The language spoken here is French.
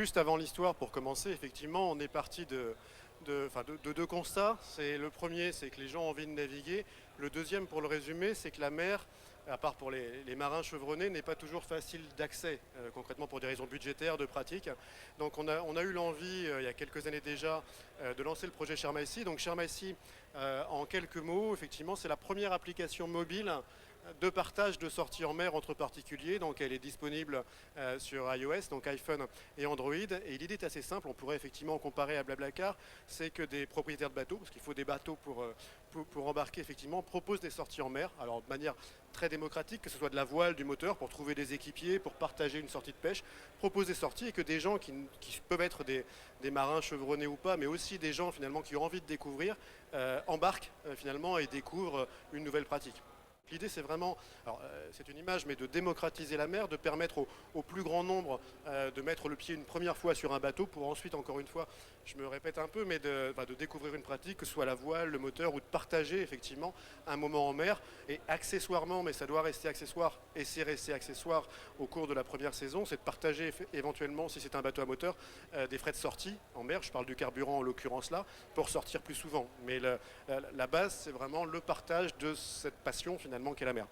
Juste avant l'histoire, pour commencer, effectivement, on est parti de deux constats. Le premier, c'est que les gens ont envie de naviguer. Le deuxième, pour le résumer, c'est que la mer, à part pour les marins chevronnés, n'est pas toujours facile d'accès, concrètement pour des raisons budgétaires, de pratique. Donc on a eu l'envie, il y a quelques années déjà, de lancer le projet Shermacy. Donc Shermacy, en quelques mots, effectivement, c'est la première application mobile de partage de sorties en mer entre particuliers. Donc elle est disponible sur iOS, donc iPhone et Android. Et l'idée est assez simple, on pourrait effectivement comparer à Blablacar, c'est que des propriétaires de bateaux, parce qu'il faut des bateaux pour embarquer effectivement, proposent des sorties en mer, alors de manière très démocratique, que ce soit de la voile, du moteur, pour trouver des équipiers, pour partager une sortie de pêche, proposent des sorties et que des gens qui peuvent être des marins chevronnés ou pas, mais aussi des gens finalement qui ont envie de découvrir, embarquent finalement et découvrent une nouvelle pratique. L'idée, c'est vraiment, c'est une image, mais de démocratiser la mer, de permettre au plus grand nombre de mettre le pied une première fois sur un bateau pour ensuite, encore une fois, je me répète un peu, mais de découvrir une pratique, que ce soit la voile, le moteur, ou de partager effectivement un moment en mer. Et accessoirement, mais ça doit rester accessoire, et c'est resté accessoire au cours de la première saison, c'est de partager éventuellement, si c'est un bateau à moteur, des frais de sortie en mer. Je parle du carburant en l'occurrence là, pour sortir plus souvent. Mais la base, c'est vraiment le partage de cette passion finalement qu'est la mer.